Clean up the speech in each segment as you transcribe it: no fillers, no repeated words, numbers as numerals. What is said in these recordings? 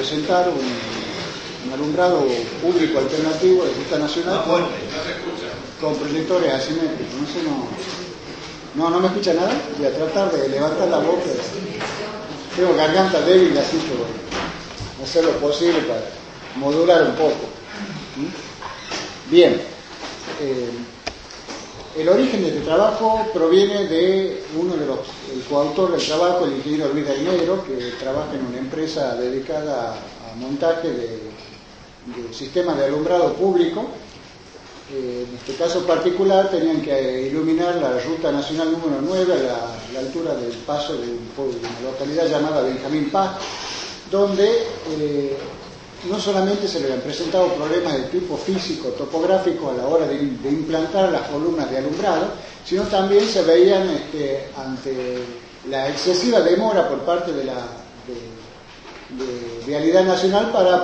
presentar un alumbrado público alternativo de ruta nacional con proyectores asimétricos. No me escucha nada. Voy a tratar de levantar la boca. Tengo garganta débil, así que voy a hacer lo posible para modular un poco. Bien. El origen de este trabajo proviene de el coautor del trabajo, el ingeniero Luis Del Negro, que trabaja en una empresa dedicada a montaje de sistemas de alumbrado público. En este caso particular tenían que iluminar la ruta nacional número 9 a la altura del paso de una localidad llamada Benjamín Paz, donde no solamente se le habían presentado problemas de tipo físico, topográfico a la hora de implantar las columnas de alumbrado, sino también se veían ante la excesiva demora por parte de Vialidad Nacional para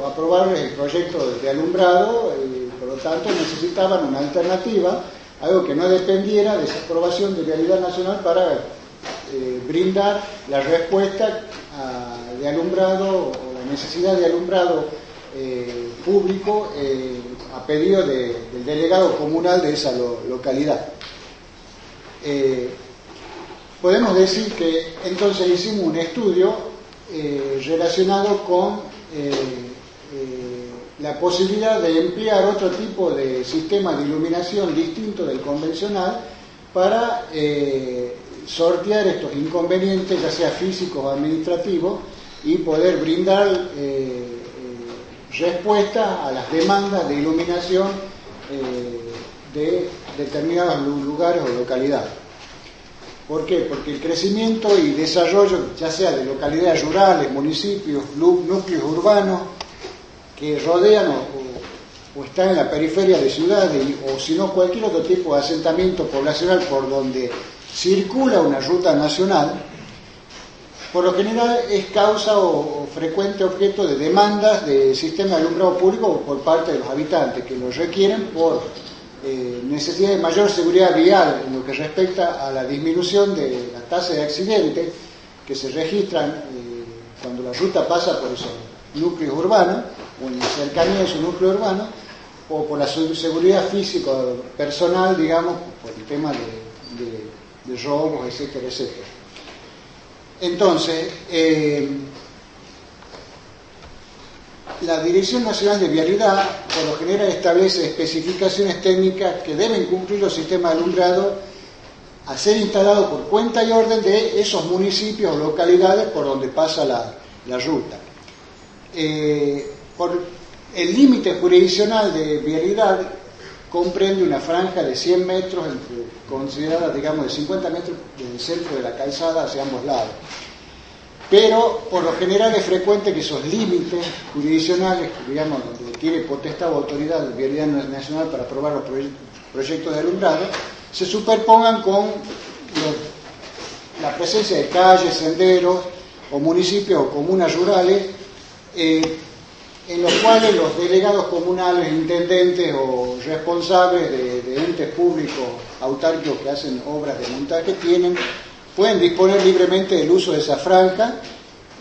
aprobar el proyecto de alumbrado, por lo tanto necesitaban una alternativa, algo que no dependiera de esa aprobación de Vialidad Nacional para brindar la respuesta de alumbrado, necesidad de alumbrado público a pedido del delegado comunal de esa localidad. Podemos decir que entonces hicimos un estudio relacionado con la posibilidad de emplear otro tipo de sistema de iluminación distinto del convencional para sortear estos inconvenientes, ya sea físicos o administrativos, y poder brindar respuesta a las demandas de iluminación de determinados lugares o localidades. ¿Por qué? Porque el crecimiento y desarrollo, ya sea de localidades rurales, municipios, núcleos urbanos que rodean o están en la periferia de ciudades, o si no cualquier otro tipo de asentamiento poblacional por donde circula una ruta nacional, por lo general es causa o frecuente objeto de demandas de sistemas de alumbrado público por parte de los habitantes, que lo requieren por necesidad de mayor seguridad vial en lo que respecta a la disminución de la tasa de accidentes que se registran cuando la ruta pasa por esos núcleos urbanos o en cercanía de su núcleo urbano, o por la seguridad física personal, digamos, por el tema de robos, etcétera, etcétera. Entonces, la Dirección Nacional de Vialidad, por lo general, establece especificaciones técnicas que deben cumplir los sistemas de alumbrado a ser instalados por cuenta y orden de esos municipios o localidades por donde pasa la ruta. Por el límite jurisdiccional de vialidad comprende una franja de 100 metros, considerada, digamos, de 50 metros del centro de la calzada hacia ambos lados. Pero, por lo general, es frecuente que esos límites jurisdiccionales, digamos, donde tiene potestad o autoridad de Vialidad Nacional para aprobar los proyectos de alumbrado, se superpongan con la presencia de calles, senderos, o municipios o comunas rurales, en los cuales los delegados comunales, intendentes o responsables de entes públicos autárquicos que hacen obras de montaje pueden disponer libremente del uso de esa franja,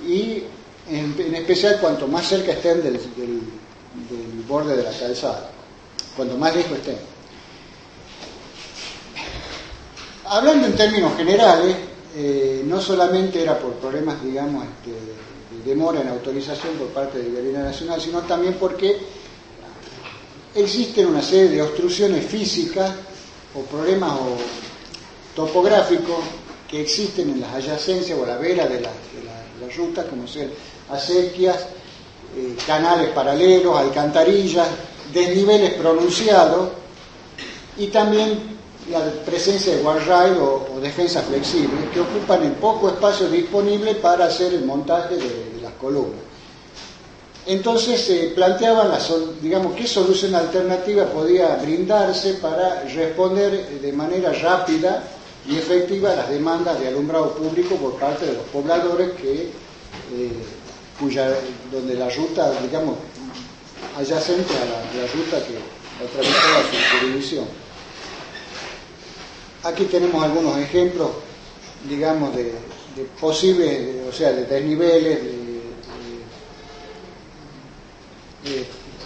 y en especial cuanto más cerca estén del borde de la calzada, cuanto más lejos estén. Hablando en términos generales, no solamente era por problemas, digamos, de demora en autorización por parte de Vialidad Nacional, sino también porque existen una serie de obstrucciones físicas o problemas topográficos que existen en las adyacencias o a la vera de la ruta, como ser acequias, canales paralelos, alcantarillas, desniveles pronunciados, y también la presencia de guardrail o defensa flexible, que ocupan el poco espacio disponible para hacer el montaje de las columnas. Entonces se planteaban, digamos, qué solución alternativa podía brindarse para responder de manera rápida y efectiva a las demandas de alumbrado público por parte de los pobladores donde la ruta, digamos, adyacente a la ruta que atravesaba su jurisdicción. Aquí tenemos algunos ejemplos, digamos, de posibles, o sea, de desniveles,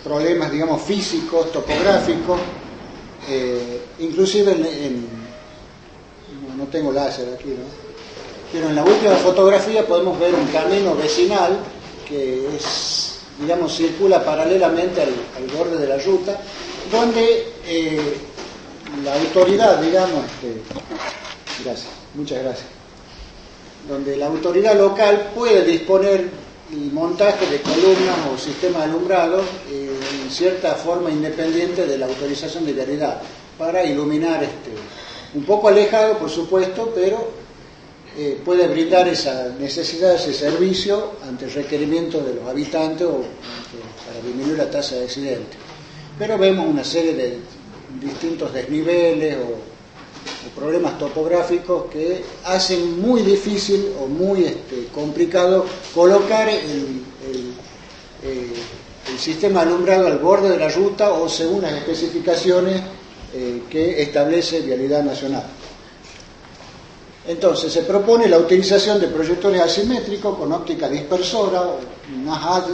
problemas, digamos, físicos, topográficos, inclusive no tengo láser aquí, ¿no? Pero en la última fotografía podemos ver un camino vecinal que es, digamos, circula paralelamente al borde de la ruta, donde la autoridad, digamos, gracias, muchas gracias, donde la autoridad local puede disponer el montaje de columnas o sistemas de alumbrado en cierta forma independiente de la autorización de vialidad, para iluminar, un poco alejado, por supuesto, pero puede brindar esa necesidad, ese servicio ante el requerimiento de los habitantes o para disminuir la tasa de accidentes. Pero vemos una serie de distintos desniveles o problemas topográficos que hacen muy difícil o muy complicado colocar el sistema alumbrado al borde de la ruta o según las especificaciones que establece Vialidad Nacional. Entonces se propone la utilización de proyectores asimétricos con óptica dispersora, un haz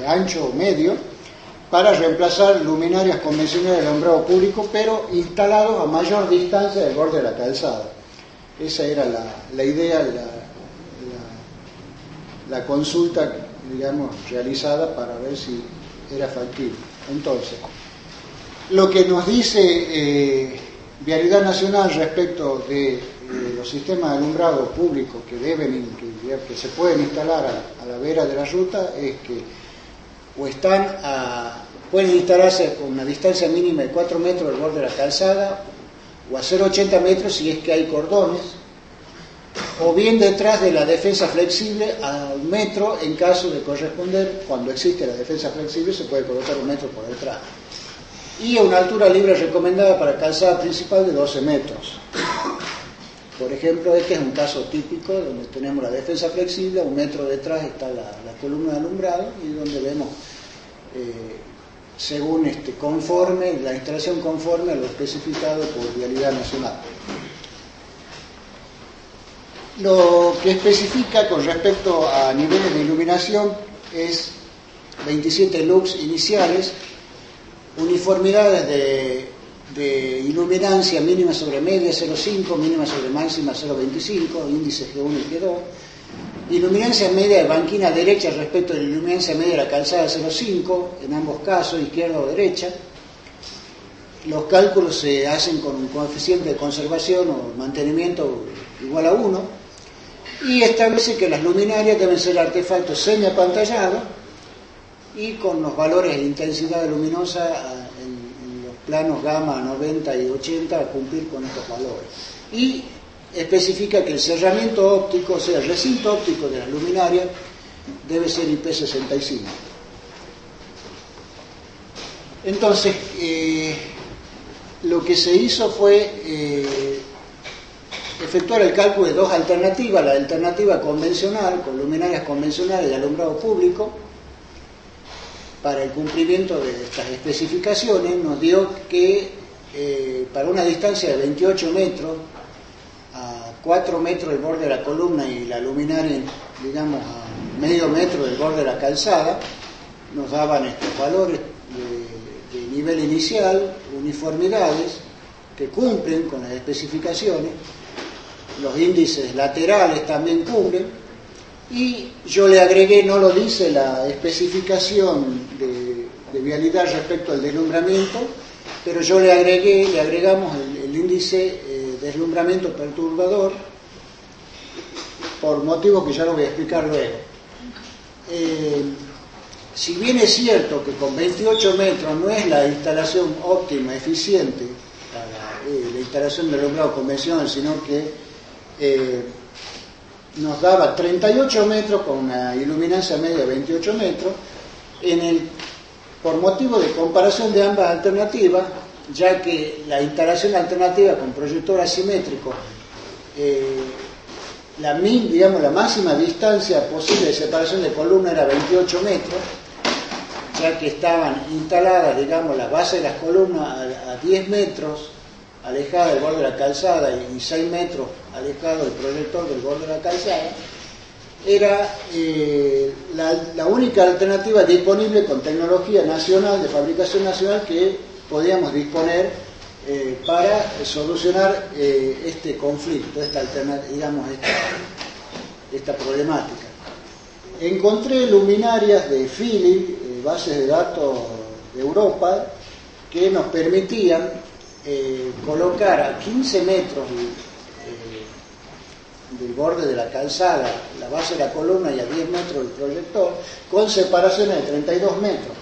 ancho o medio, para reemplazar luminarias convencionales de alumbrado público, pero instalados a mayor distancia del borde de la calzada. Esa era la idea, la consulta, digamos, realizada para ver si era factible. Entonces, lo que nos dice Vialidad Nacional respecto de los sistemas de alumbrado público que que se pueden instalar a la vera de la ruta es que pueden instalarse con una distancia mínima de 4 metros del borde de la calzada, o a 0,80 metros si es que hay cordones, o bien detrás de la defensa flexible a 1 metro en caso de corresponder. Cuando existe la defensa flexible se puede colocar 1 metro por detrás, y a una altura libre recomendada para calzada principal de 12 metros. Por ejemplo, este es un caso típico donde tenemos la defensa flexible, a 1 metro detrás está la columna de alumbrado, y donde vemos según la instalación conforme a lo especificado por Vialidad Nacional. Lo que especifica con respecto a niveles de iluminación es 27 lux iniciales, uniformidades de iluminancia mínima sobre media 0,5, mínima sobre máxima 0,25, índices G1 y G2, iluminancia media de banquina derecha respecto de la iluminancia media de la calzada 0,5, en ambos casos, izquierda o derecha. Los cálculos se hacen con un coeficiente de conservación o mantenimiento igual a 1, y establece que las luminarias deben ser artefactos semiapantallados y con los valores de intensidad luminosa en los planos gamma 90 y 80 a cumplir con estos valores. Y especifica que el cerramiento óptico, o sea, el recinto óptico de las luminarias, debe ser IP65. Entonces, lo que se hizo fue efectuar el cálculo de dos alternativas: la alternativa convencional, con luminarias convencionales de alumbrado público. Para el cumplimiento de estas especificaciones nos dio que para una distancia de 28 metros, a 4 metros del borde de la columna y la luminaria, digamos, a medio metro del borde de la calzada, nos daban estos valores de nivel inicial, uniformidades que cumplen con las especificaciones, los índices laterales también cumplen, y yo le agregué, no lo dice la especificación de vialidad respecto al deslumbramiento, pero yo le agregamos el índice deslumbramiento perturbador, por motivos que ya lo voy a explicar luego. Si bien es cierto que con 28 metros no es la instalación óptima, eficiente para la instalación del alumbrado convencional, sino que nos daba 38 metros con una iluminancia media de 28 metros, por motivo de comparación de ambas alternativas, ya que la instalación alternativa con proyector asimétrico, la máxima distancia posible de separación de columna era 28 metros, ya que estaban instaladas, digamos, las bases de las columnas a 10 metros alejada del borde de la calzada y 6 metros alejado del proyector del borde de la calzada. era la única alternativa disponible con tecnología nacional, de fabricación nacional, que podíamos disponer para solucionar este conflicto, esta problemática. Encontré luminarias de Philips, bases de datos de Europa, que nos permitían colocar a 15 metros del borde de la calzada la base de la columna y a 10 metros del proyector, con separaciones de 32 metros.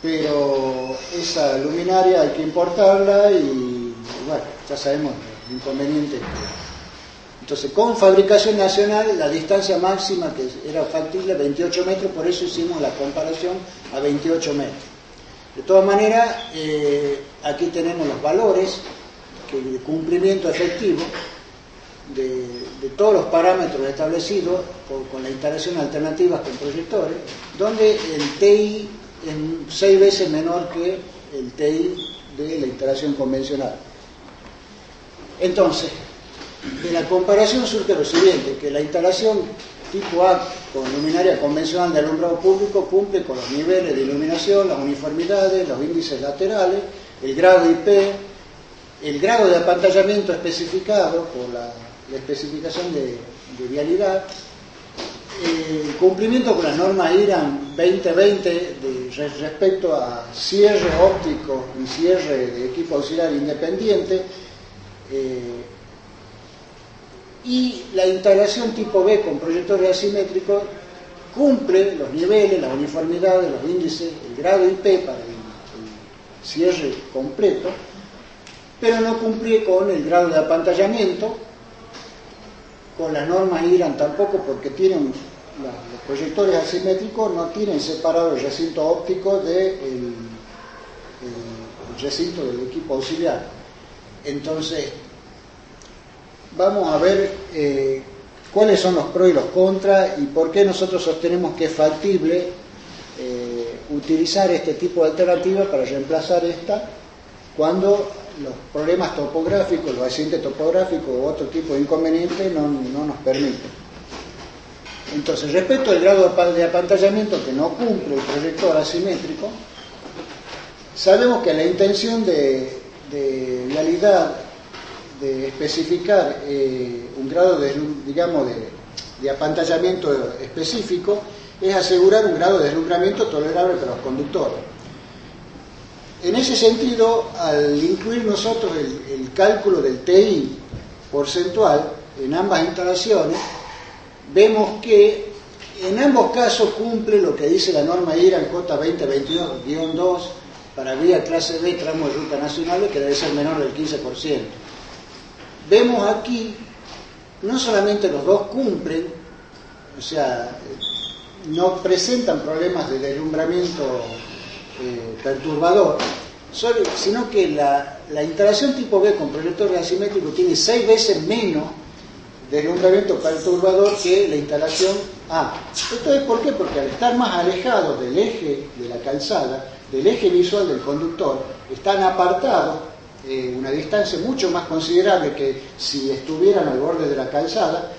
Pero esa luminaria hay que importarla y bueno, ya sabemos el inconveniente. Entonces, con fabricación nacional, la distancia máxima que era factible, 28 metros, por eso hicimos la comparación a 28 metros. De todas maneras, aquí tenemos los valores de cumplimiento efectivo de todos los parámetros establecidos con la instalación alternativa con proyectores, donde el TI es 6 veces menor que el TI de la instalación convencional. Entonces, de la comparación surge lo siguiente, que la instalación tipo A con luminaria convencional de alumbrado público cumple con los niveles de iluminación, las uniformidades, los índices laterales, el grado IP, el grado de apantallamiento especificado por la especificación de vialidad, el cumplimiento con las normas IRAN 2020 respecto a cierre óptico y cierre de equipo auxiliar independiente, y la instalación tipo B con proyectores asimétricos cumple los niveles, las uniformidades, los índices, el grado IP para el cierre completo, pero no cumple con el grado de apantallamiento, con las normas IRAN tampoco, porque tienen los proyectores asimétricos no tienen separado el recinto óptico del recinto del equipo auxiliar. Entonces, vamos a ver cuáles son los pros y los contras y por qué nosotros sostenemos que es factible utilizar este tipo de alternativa para reemplazar esta cuando los problemas topográficos, los accidentes topográficos u otro tipo de inconvenientes no nos permiten. Entonces, respecto al grado de apantallamiento que no cumple el proyector asimétrico, sabemos que la intención de vialidad de especificar un grado de apantallamiento específico es asegurar un grado de deslumbramiento tolerable para los conductores. En ese sentido, al incluir nosotros el cálculo del TI porcentual en ambas instalaciones, vemos que en ambos casos cumple lo que dice la norma IRAN J2022-2 para vía clase B, tramo de ruta nacional, que debe ser menor del 15%. Vemos aquí, no solamente los dos cumplen, o sea, no presentan problemas de deslumbramiento perturbador, sino que la instalación tipo B con proyectores asimétricos tiene 6 veces menos deslumbramiento perturbador que la instalación A. ¿Esto es por qué? Porque al estar más alejados del eje de la calzada, del eje visual del conductor, están apartados una distancia mucho más considerable que si estuvieran al borde de la calzada.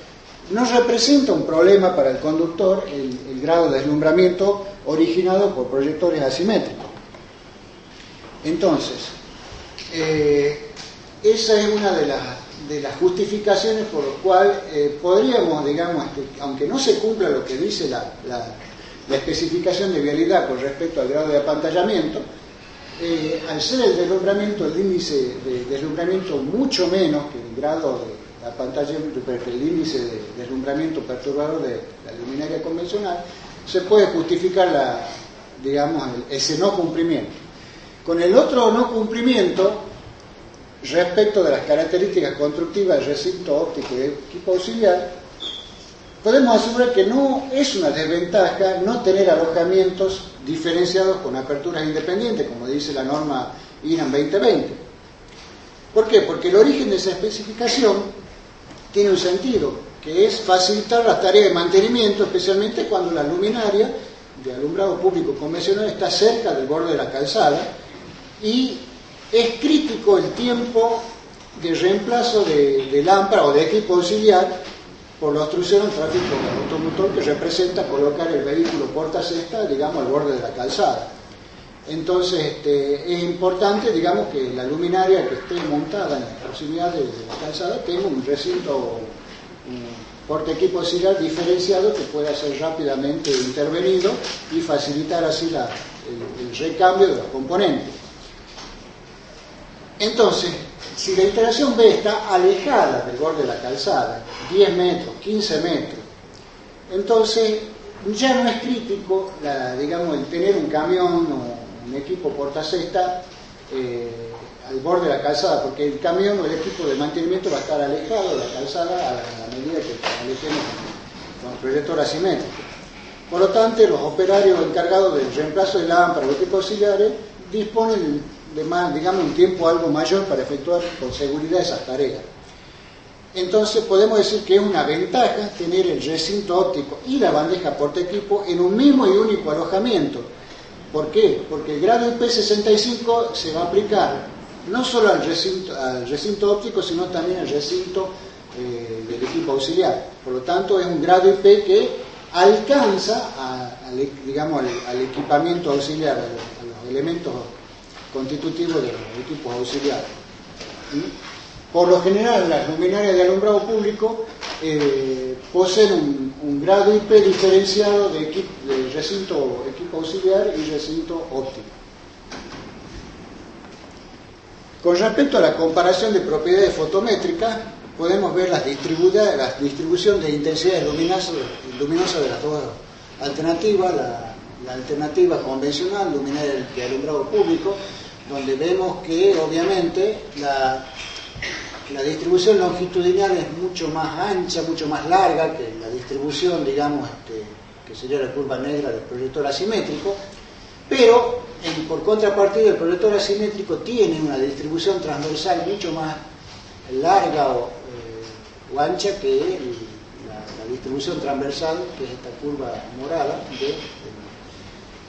No representa un problema para el conductor el grado de deslumbramiento originado por proyectores asimétricos. Entonces, esa es una de las justificaciones por las cuales podríamos, digamos, aunque no se cumpla lo que dice la especificación de vialidad con respecto al grado de apantallamiento, al ser el deslumbramiento, el índice de deslumbramiento mucho menos que el grado de apantallamiento, el índice de deslumbramiento perturbador de la luminaria convencional, se puede justificar ese no cumplimiento. Con el otro no cumplimiento, respecto de las características constructivas del recinto óptico y equipo auxiliar, podemos asegurar que no es una desventaja no tener alojamientos diferenciados con aperturas independientes, como dice la norma IRAN 2020. ¿Por qué? Porque el origen de esa especificación tiene un sentido, que es facilitar las tareas de mantenimiento, especialmente cuando la luminaria de alumbrado público convencional está cerca del borde de la calzada, y es crítico el tiempo de reemplazo de lámpara o de equipo auxiliar por la obstrucción al tráfico automotor que representa colocar el vehículo portacesta, digamos, al borde de la calzada. Entonces, es importante, digamos, que la luminaria que esté montada en la proximidad de la calzada tenga un recinto, un portaequipo auxiliar diferenciado que pueda ser rápidamente intervenido y facilitar así el recambio de los componentes. Entonces, si la instalación B está alejada del borde de la calzada, 10 metros, 15 metros, entonces ya no es crítico, digamos, el tener un camión o un equipo portacesta al borde de la calzada, porque el camión o el equipo de mantenimiento va a estar alejado de la calzada a la medida que alejemos con el proyector asimétrico. Por lo tanto, los operarios encargados del reemplazo de lámparas o equipos auxiliares disponen de más, digamos, un tiempo algo mayor para efectuar con seguridad esas tareas. Entonces podemos decir que es una ventaja tener el recinto óptico y la bandeja portaequipo en un mismo y único alojamiento. ¿Por qué? Porque el grado IP65 se va a aplicar no solo al recinto óptico, sino también al recinto del equipo auxiliar. Por lo tanto, es un grado IP que alcanza digamos, al equipamiento auxiliar, a los elementos constitutivos de los equipos auxiliares. Por lo general, las luminarias de alumbrado público poseen un grado IP diferenciado de recinto equipo auxiliar y recinto óptico. Con respecto a la comparación de propiedades fotométricas, podemos ver la distribución de intensidades luminosas de las dos alternativas, la alternativa convencional, luminaria de alumbrado público, donde vemos que obviamente la distribución longitudinal es mucho más ancha, mucho más larga que la distribución, digamos, que sería la curva negra del proyector asimétrico, pero por contrapartida el proyector asimétrico tiene una distribución transversal mucho más larga o ancha que la distribución transversal, que es esta curva morada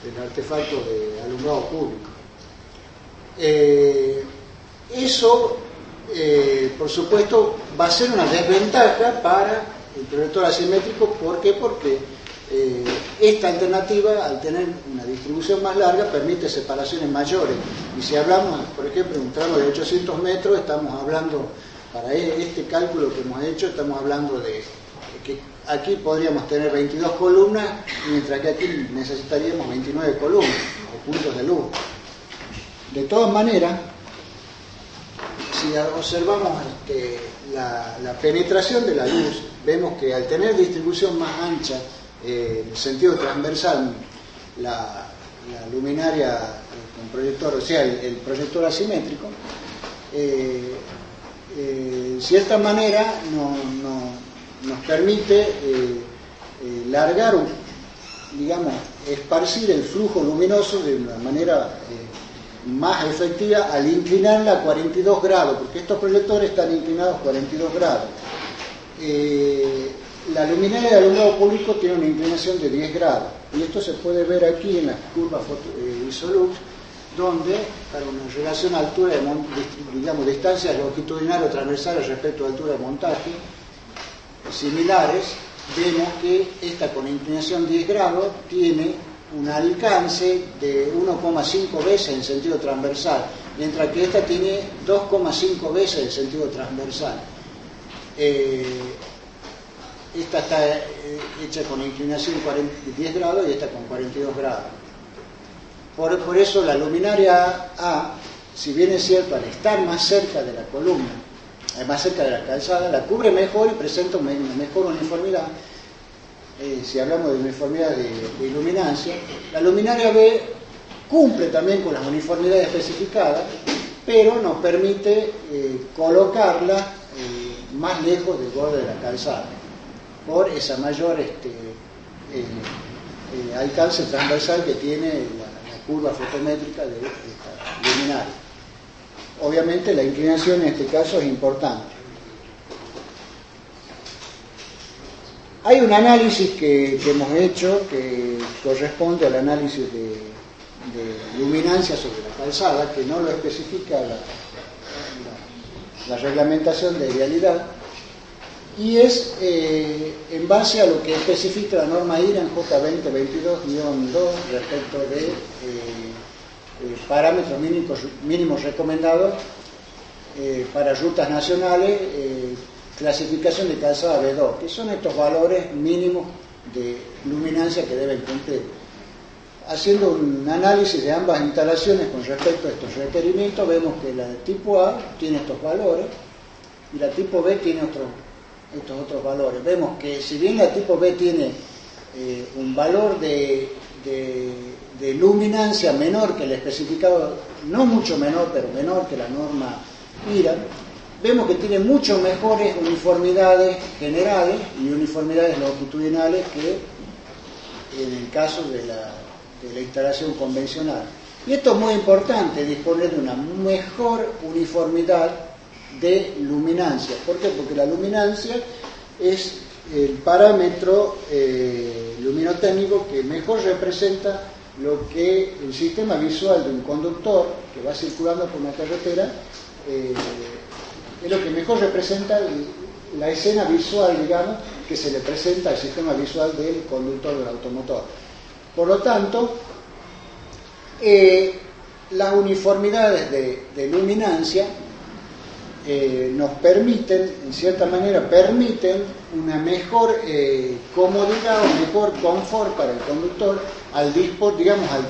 del artefacto de alumbrado público. Eso, por supuesto, va a ser una desventaja para el proyector asimétrico. ¿Por qué? Porque esta alternativa, al tener una distribución más larga, permite separaciones mayores. Y si hablamos, por ejemplo, de un tramo de 800 metros, estamos hablando, para este cálculo que hemos hecho, estamos hablando de que aquí podríamos tener 22 columnas, mientras que aquí necesitaríamos 29 columnas o puntos de luz. De todas maneras, si observamos la penetración de la luz, vemos que al tener distribución más ancha, en sentido transversal, la luminaria con proyector, o sea, el proyector asimétrico, de cierta manera nos permite largar, digamos, esparcir el flujo luminoso de una manera más efectiva al inclinarla a 42 grados, porque estos proyectores están inclinados a 42 grados. La luminaria de alumbrado público tiene una inclinación de 10 grados, y esto se puede ver aquí en las curvas Isolux, donde para una relación altura de digamos, distancias longitudinales o transversales respecto a altura de montaje similares, vemos que esta con inclinación 10 grados tiene un alcance de 1,5 veces en sentido transversal, mientras que esta tiene 2,5 veces en sentido transversal. Esta está hecha con inclinación 10 grados y esta con 42 grados. Por eso la luminaria A, si bien es cierto, al estar más cerca de la columna, más cerca de la calzada, la cubre mejor y presenta una mejor uniformidad. Si hablamos de uniformidad de iluminancia, la luminaria B cumple también con las uniformidades especificadas, pero nos permite colocarla más lejos del borde de la calzada, por esa mayor alcance transversal que tiene la curva fotométrica de esta luminaria. Obviamente la inclinación en este caso es importante. Hay un análisis que hemos hecho que corresponde al análisis de luminancia sobre la calzada, que no lo especifica la reglamentación de vialidad, y es en base a lo que especifica la norma IRAN J2022-2 respecto de parámetros mínimos recomendados para rutas nacionales, clasificación de calzada B2, que son estos valores mínimos de luminancia que deben cumplir. Haciendo un análisis de ambas instalaciones con respecto a estos requerimientos, vemos que la de tipo A tiene estos valores y la tipo B tiene estos otros valores. Vemos que si bien la tipo B tiene un valor de luminancia menor que el especificado, no mucho menor, pero menor que la norma IRAN, vemos que tiene mucho mejores uniformidades generales y uniformidades longitudinales que en el caso de la instalación convencional. Y esto es muy importante, disponer de una mejor uniformidad de luminancia. ¿Por qué? Porque la luminancia es el parámetro luminotécnico que mejor representa lo que el sistema visual de un conductor que va circulando por una carretera es lo que mejor representa la escena visual, digamos, que se le presenta al sistema visual del conductor del automotor. Por lo tanto, las uniformidades de luminancia nos permiten, en cierta manera, permiten una mejor comodidad o mejor confort para el conductor al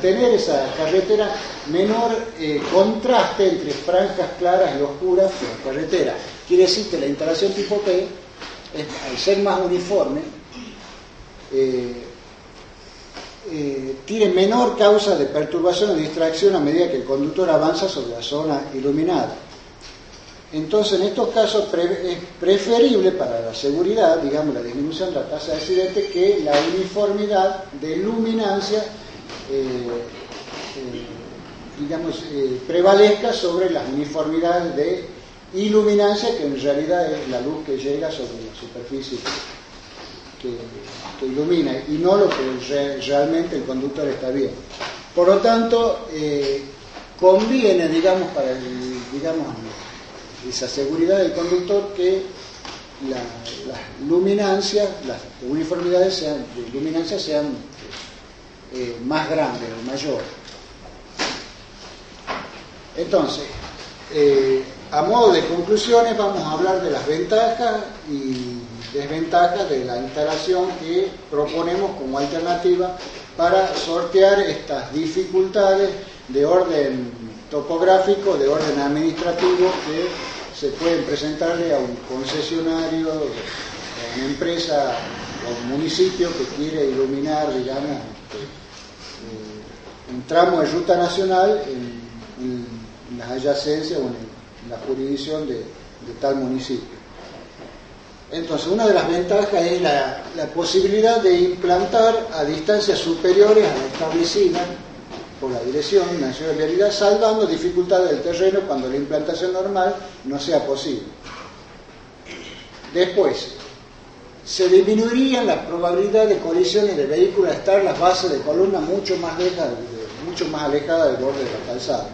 tener esa carretera, menor contraste entre franjas claras y oscuras de la carretera. Quiere decir que la instalación tipo P, al ser más uniforme, tiene menor causa de perturbación o distracción a medida que el conductor avanza sobre la zona iluminada. Entonces, en estos casos es preferible para la seguridad, digamos, la disminución de la tasa de accidente, que la uniformidad de luminancia prevalezca sobre las uniformidades de iluminancia, que en realidad es la luz que llega sobre la superficie que ilumina, y no lo que realmente el conductor está viendo. Por lo tanto, conviene, para esa seguridad del conductor, que las luminancias, las uniformidades de luminancia sean más grandes o mayores. Entonces, a modo de conclusiones, vamos a hablar de las ventajas y desventajas de la instalación que proponemos como alternativa para sortear estas dificultades de orden topográfico, de orden administrativo, que se pueden presentarle a un concesionario, a una empresa o un municipio que quiere iluminar, un tramo de ruta nacional en las adyacencias o en la jurisdicción de tal municipio. Entonces, una de las ventajas es la posibilidad de implantar a distancias superiores a la establecida por la Dirección Nacional de Vialidad, salvando dificultades del terreno cuando la implantación normal no sea posible. Después, se disminuiría la probabilidad de colisiones de vehículos al estar las bases de columna mucho más alejadas del borde de la calzada.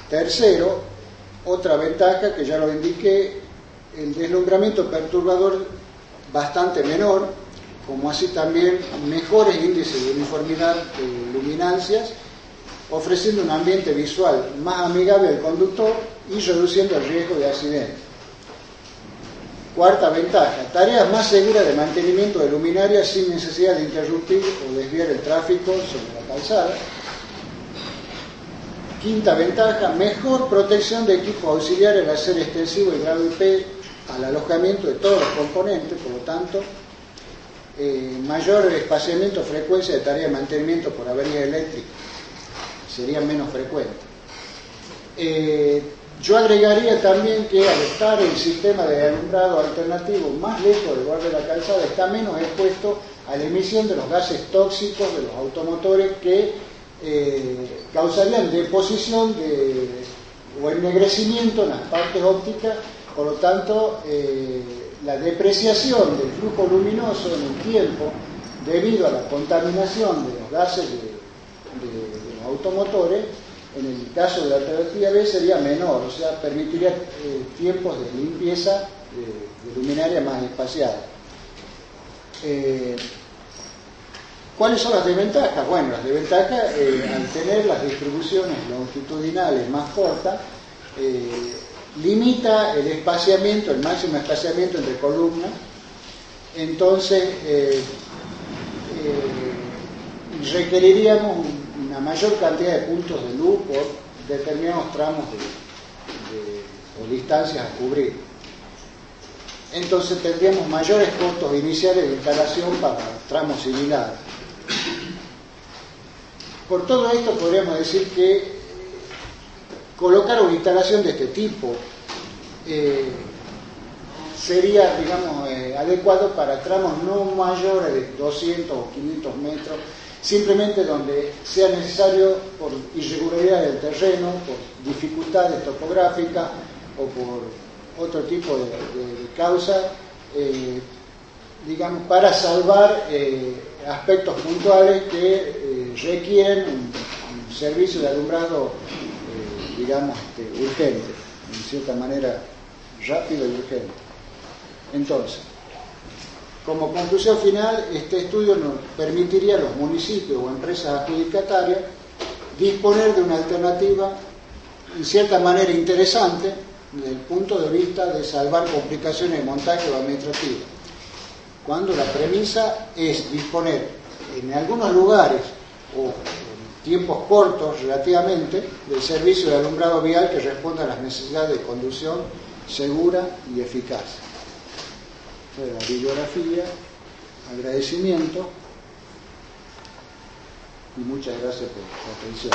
Tercero, otra ventaja que ya lo indiqué, el deslumbramiento perturbador bastante menor, como así también mejores índices de uniformidad de luminancias, ofreciendo un ambiente visual más amigable al conductor y reduciendo el riesgo de accidente. Cuarta ventaja, tareas más seguras de mantenimiento de luminarias sin necesidad de interrumpir o desviar el tráfico sobre la calzada. Quinta ventaja, mejor protección de equipos auxiliares al hacer extensivo el grado IP al alojamiento de todos los componentes, por lo tanto, mayor espaciamiento o frecuencia de tareas de mantenimiento por avería eléctrica, serían menos frecuentes. Yo agregaría también que al estar el sistema de alumbrado alternativo más lejos del borde de la calzada, está menos expuesto a la emisión de los gases tóxicos de los automotores que causarían deposición o ennegrecimiento en las partes ópticas. Por lo tanto, la depreciación del flujo luminoso en el tiempo, debido a la contaminación de los gases de los automotores, en el caso de la alternativa B sería menor, o sea, permitiría tiempos de limpieza de luminaria más espaciada. ¿Cuáles son las desventajas? Bueno, las desventajas, al tener las distribuciones longitudinales más cortas, limita el espaciamiento, el máximo espaciamiento entre columnas. Entonces requeriríamos una mayor cantidad de puntos de luz por determinados tramos o distancias a cubrir. Entonces tendríamos mayores costos iniciales de instalación para tramos similares. Por todo esto podríamos decir que colocar una instalación de este tipo sería, digamos, adecuado para tramos no mayores de 200 o 500 metros, simplemente donde sea necesario por irregularidad del terreno, por dificultades topográficas o por otro tipo de causa, digamos, para salvar aspectos puntuales que requieren un servicio de alumbrado, digamos, urgente, en cierta manera rápido y urgente. Entonces, como conclusión final, este estudio nos permitiría a los municipios o empresas adjudicatarias disponer de una alternativa en cierta manera interesante desde el punto de vista de salvar complicaciones de montaje o administrativo, cuando la premisa es disponer en algunos lugares o en tiempos cortos relativamente del servicio de alumbrado vial que responda a las necesidades de conducción segura y eficaz. La bibliografía, agradecimiento y muchas gracias por su atención.